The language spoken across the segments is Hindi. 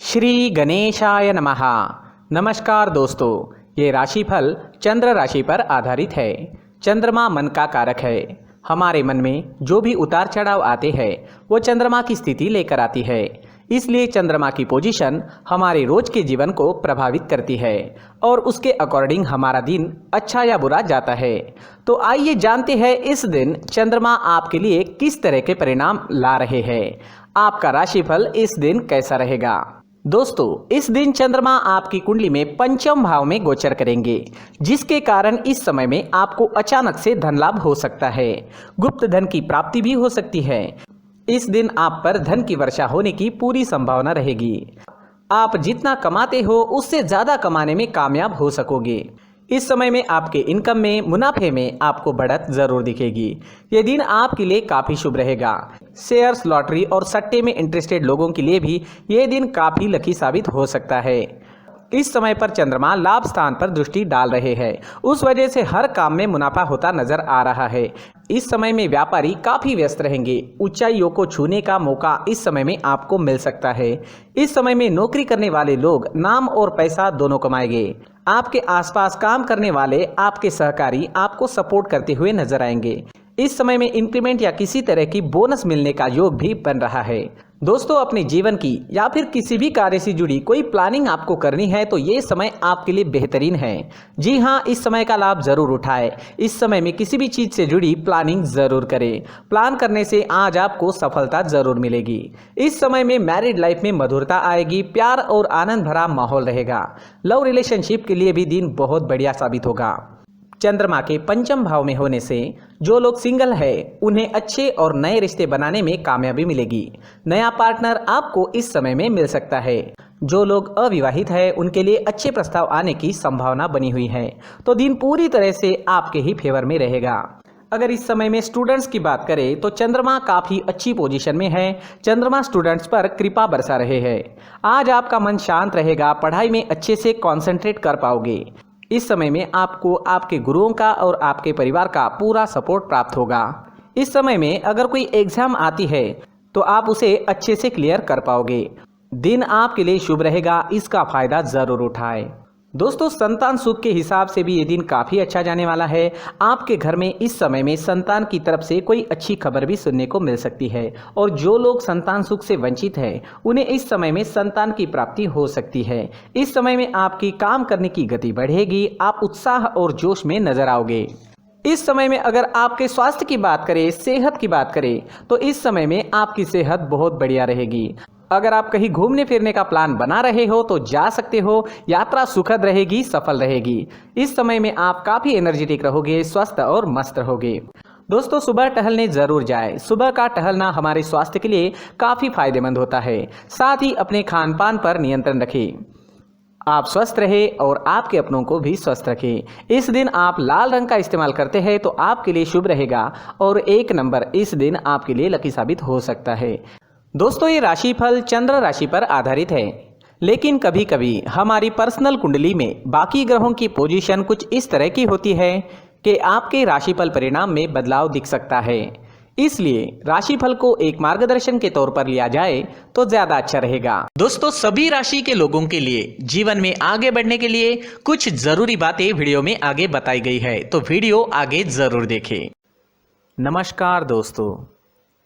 श्री गणेशाय नमः। नमस्कार दोस्तों, ये राशिफल चंद्र राशि पर आधारित है। चंद्रमा मन का कारक है। हमारे मन में जो भी उतार चढ़ाव आते हैं वो चंद्रमा की स्थिति लेकर आती है। इसलिए चंद्रमा की पोजीशन हमारे रोज के जीवन को प्रभावित करती है और उसके अकॉर्डिंग हमारा दिन अच्छा या बुरा जाता है। तो आइए जानते हैं इस दिन चंद्रमा आपके लिए किस तरह के परिणाम ला रहे हैं। आपका राशिफल इस दिन कैसा रहेगा। दोस्तों, इस दिन चंद्रमा आपकी कुंडली में पंचम भाव में गोचर करेंगे, जिसके कारण इस समय में आपको अचानक से धन लाभ हो सकता है। गुप्त धन की प्राप्ति भी हो सकती है। इस दिन आप पर धन की वर्षा होने की पूरी संभावना रहेगी। आप जितना कमाते हो उससे ज्यादा कमाने में कामयाब हो सकोगे। इस समय में आपके इनकम में, मुनाफे में आपको बढ़त जरूर दिखेगी। ये दिन आपके लिए काफी शुभ रहेगा। शेयर्स, लॉटरी और सट्टे में इंटरेस्टेड लोगों के लिए भी ये दिन काफी लकी साबित हो सकता है। इस समय पर चंद्रमा लाभ स्थान पर दृष्टि डाल रहे हैं, उस वजह से हर काम में मुनाफा होता नजर आ रहा है। इस समय में व्यापारी काफी व्यस्त रहेंगे। ऊंचाइयों को छूने का मौका इस समय में आपको मिल सकता है। इस समय में नौकरी करने वाले लोग नाम और पैसा दोनों कमाएंगे। आपके आसपास काम करने वाले आपके सहकारी आपको सपोर्ट करते हुए नजर आएंगे। इस समय में इंक्रीमेंट या किसी तरह की बोनस मिलने का योग भी बन रहा है। दोस्तों, अपने जीवन की या फिर किसी भी कार्य से जुड़ी कोई प्लानिंग आपको करनी है तो ये समय आपके लिए बेहतरीन है। जी हाँ, इस समय का लाभ जरूर उठाएं। इस समय में किसी भी चीज से जुड़ी प्लानिंग जरूर करें। प्लान करने से आज आपको सफलता जरूर मिलेगी। इस समय में मैरिड लाइफ में मधुरता आएगी। प्यार और आनंद भरा माहौल रहेगा। लव रिलेशनशिप के लिए भी दिन बहुत बढ़िया साबित होगा। चंद्रमा के पंचम भाव में होने से जो लोग सिंगल है उन्हें अच्छे और नए रिश्ते बनाने में कामयाबी मिलेगी। नया पार्टनर आपको इस समय में मिल सकता है। जो लोग अविवाहित है उनके लिए अच्छे प्रस्ताव आने की संभावना बनी हुई है। तो दिन पूरी तरह से आपके ही फेवर में रहेगा। अगर इस समय में स्टूडेंट्स की बात करें तो चंद्रमा काफी अच्छी पोजीशन में है। चंद्रमा स्टूडेंट्स पर कृपा बरसा रहे हैं। आज आपका मन शांत रहेगा। पढ़ाई में अच्छे से कंसंट्रेट कर पाओगे। इस समय में आपको आपके गुरुओं का और आपके परिवार का पूरा सपोर्ट प्राप्त होगा। इस समय में अगर कोई एग्जाम आती है तो आप उसे अच्छे से क्लियर कर पाओगे। दिन आपके लिए शुभ रहेगा, इसका फायदा जरूर उठाएं। दोस्तों, संतान सुख के हिसाब से भी ये दिन काफ़ी अच्छा जाने वाला है। आपके घर में इस समय में संतान की तरफ से कोई अच्छी खबर भी सुनने को मिल सकती है और जो लोग संतान सुख से वंचित हैं उन्हें इस समय में संतान की प्राप्ति हो सकती है। इस समय में आपकी काम करने की गति बढ़ेगी। आप उत्साह और जोश में नजर आओगे। इस समय में अगर आपके स्वास्थ्य की बात करें, सेहत की बात करें तो इस समय में आपकी सेहत बहुत बढ़िया रहेगी। अगर आप कहीं घूमने फिरने का प्लान बना रहे हो तो जा सकते हो। यात्रा सुखद रहेगी, सफल रहेगी। इस समय में आप काफी एनर्जेटिक रहोगे, स्वस्थ और मस्त रहोगे। दोस्तों, सुबह टहलने जरूर जाएं। सुबह का टहलना हमारे स्वास्थ्य के लिए काफी फायदेमंद होता है। साथ ही अपने खान पान पर नियंत्रण रखें। आप स्वस्थ रहे और आपके अपनों को भी स्वस्थ रखें। इस दिन आप लाल रंग का इस्तेमाल करते हैं तो आपके लिए शुभ रहेगा और 1 नंबर इस दिन आपके लिए लकी साबित हो सकता है। दोस्तों, ये राशिफल चंद्र राशि पर आधारित है, लेकिन कभी कभी हमारी पर्सनल कुंडली में बाकी ग्रहों की पोजीशन कुछ इस तरह की होती है कि आपके राशिफल परिणाम में बदलाव दिख सकता है। इसलिए राशिफल को एक मार्गदर्शन के तौर पर लिया जाए तो ज्यादा अच्छा रहेगा। दोस्तों, सभी राशि के लोगों के लिए जीवन में आगे बढ़ने के लिए कुछ जरूरी बातें वीडियो में आगे बताई गई है, तो वीडियो आगे जरूर देखें। नमस्कार दोस्तों,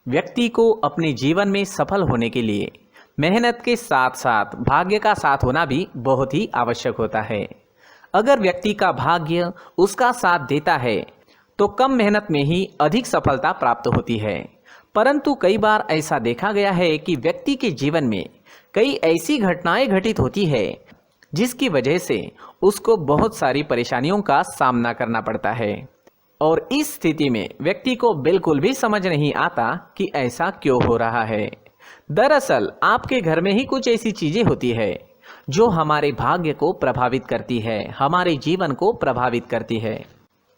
व्यक्ति को अपने जीवन में सफल होने के लिए मेहनत के साथ साथ भाग्य का साथ होना भी बहुत ही आवश्यक होता है। अगर व्यक्ति का भाग्य उसका साथ देता है तो कम मेहनत में ही अधिक सफलता प्राप्त होती है। परंतु कई बार ऐसा देखा गया है कि व्यक्ति के जीवन में कई ऐसी घटनाएं घटित होती है जिसकी वजह से उसको बहुत सारी परेशानियों का सामना करना पड़ता है और इस स्थिति में व्यक्ति को बिल्कुल भी समझ नहीं आता कि ऐसा क्यों हो रहा है। दरअसल आपके घर में ही कुछ ऐसी चीजें होती है जो हमारे भाग्य को प्रभावित करती है, हमारे जीवन को प्रभावित करती है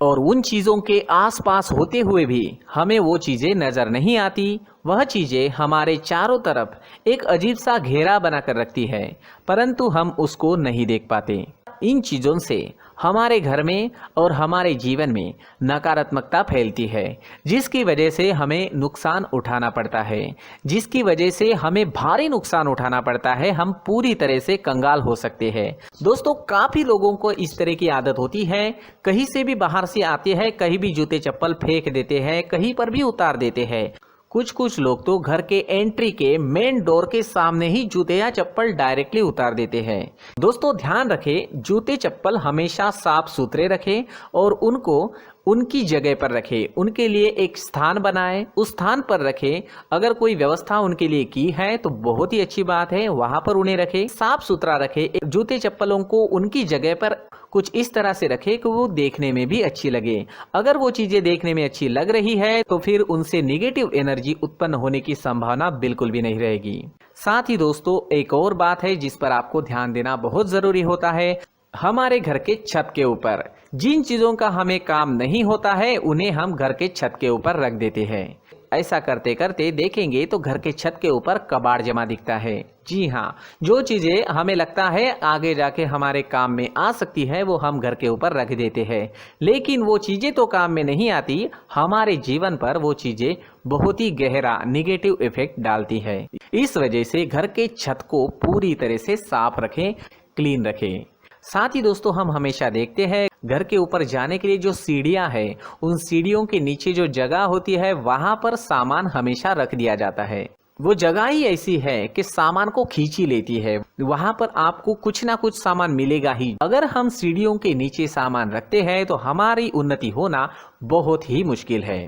और उन चीजों के आसपास होते हुए भी हमें वो चीजें नजर नहीं आती। वह चीजें हमारे चारों तरफ एक अजीब सा घेरा बनाकर रखती है, परंतु हम उसको नहीं देख पाते। इन चीज़ों से हमारे घर में और हमारे जीवन में नकारात्मकता फैलती है, जिसकी वजह से हमें नुकसान उठाना पड़ता है, जिसकी वजह से हमें भारी नुकसान उठाना पड़ता है। हम पूरी तरह से कंगाल हो सकते हैं। दोस्तों, काफ़ी लोगों को इस तरह की आदत होती है, कहीं से भी बाहर से आते हैं, कहीं भी जूते चप्पल फेंक देते हैं, कहीं पर भी उतार देते हैं। कुछ लोग तो घर के एंट्री के मेन डोर के सामने ही जूते या चप्पल डायरेक्टली उतार देते हैं। दोस्तों, ध्यान रखें, जूते चप्पल हमेशा साफ सुथरे रखें और उनको उनकी जगह पर रखें। उनके लिए एक स्थान बनाएं, उस स्थान पर रखें। अगर कोई व्यवस्था उनके लिए की है तो बहुत ही अच्छी बात है, वहां पर उन्हें रखें, साफ सुथरा रखें। जूते चप्पलों को उनकी जगह पर कुछ इस तरह से रखें कि वो देखने में भी अच्छी लगे। अगर वो चीजें देखने में अच्छी लग रही है तो फिर उनसे नेगेटिव एनर्जी उत्पन्न होने की संभावना बिल्कुल भी नहीं रहेगी। साथ ही दोस्तों, एक और बात है जिस पर आपको ध्यान देना बहुत जरूरी होता है। हमारे घर के छत के ऊपर जिन चीजों का हमें काम नहीं होता है उन्हें हम घर के छत के ऊपर रख देते हैं। ऐसा करते करते देखेंगे तो घर के छत के ऊपर कबाड़ जमा दिखता है। जी हाँ, जो चीजें हमें लगता है आगे जाके हमारे काम में आ सकती है वो हम घर के ऊपर रख देते हैं, लेकिन वो चीजें तो काम में नहीं आती। हमारे जीवन पर वो चीजें बहुत ही गहरा निगेटिव इफेक्ट डालती है। इस वजह से घर के छत को पूरी तरह से साफ रखें, क्लीन रखें। साथ ही दोस्तों, हम हमेशा देखते हैं घर के ऊपर जाने के लिए जो सीढ़ियां हैं, उन सीढ़ियों के नीचे जो जगह होती है वहां पर सामान हमेशा रख दिया जाता है। वो जगह ही ऐसी है कि सामान को खींच ही लेती है। वहां पर आपको कुछ ना कुछ सामान मिलेगा ही। अगर हम सीढ़ियों के नीचे सामान रखते हैं तो हमारी उन्नति होना बहुत ही मुश्किल है।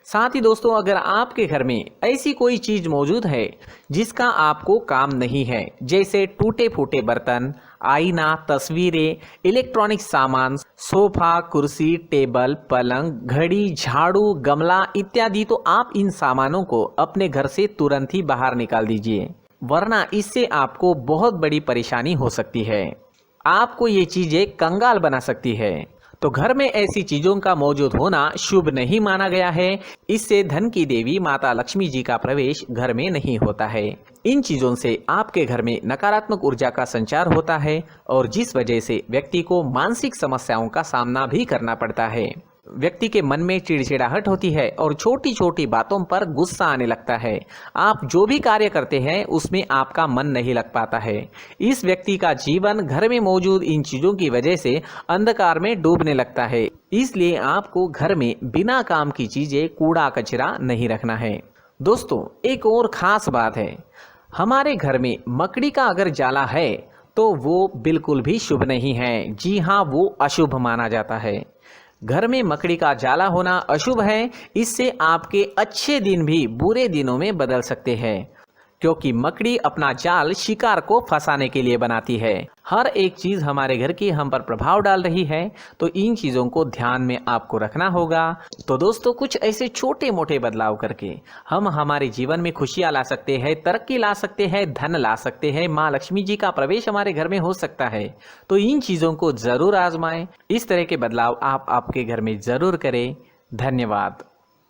साथ ही दोस्तों, अगर आपके घर में ऐसी कोई चीज मौजूद है जिसका आपको काम नहीं है, जैसे टूटे फूटे बर्तन, आईना, तस्वीरें, इलेक्ट्रॉनिक सामान, सोफा, कुर्सी, टेबल, पलंग, घड़ी, झाड़ू, गमला इत्यादि, तो आप इन सामानों को अपने घर से तुरंत ही बाहर निकाल दीजिए, वरना इससे आपको बहुत बड़ी परेशानी हो सकती है। आपको ये चीजें कंगाल बना सकती है। तो घर में ऐसी चीजों का मौजूद होना शुभ नहीं माना गया है। इससे धन की देवी माता लक्ष्मी जी का प्रवेश घर में नहीं होता है। इन चीजों से आपके घर में नकारात्मक ऊर्जा का संचार होता है और जिस वजह से व्यक्ति को मानसिक समस्याओं का सामना भी करना पड़ता है। व्यक्ति के मन में चिड़चिड़ाहट होती है और छोटी छोटी बातों पर गुस्सा आने लगता है। आप जो भी कार्य करते हैं उसमें आपका मन नहीं लग पाता है। इस व्यक्ति का जीवन घर में मौजूद इन चीजों की वजह से अंधकार में डूबने लगता है। इसलिए आपको घर में बिना काम की चीजें, कूड़ा कचरा नहीं रखना है। दोस्तों, एक और खास बात है, हमारे घर में मकड़ी का अगर जाला है तो वो बिल्कुल भी शुभ नहीं है। जी हाँ, वो अशुभ माना जाता है। घर में मकड़ी का जाला होना अशुभ है। इससे आपके अच्छे दिन भी बुरे दिनों में बदल सकते हैं, क्योंकि मकड़ी अपना जाल शिकार को फंसाने के लिए बनाती है। हर एक चीज हमारे घर की हम पर प्रभाव डाल रही है, तो इन चीजों को ध्यान में आपको रखना होगा। तो दोस्तों, कुछ ऐसे छोटे मोटे बदलाव करके हम हमारे जीवन में खुशियां ला सकते हैं, तरक्की ला सकते हैं, धन ला सकते हैं, माँ लक्ष्मी जी का प्रवेश हमारे घर में हो सकता है। तो इन चीजों को जरूर आजमाएं। इस तरह के बदलाव आप आपके घर में जरूर करें। धन्यवाद।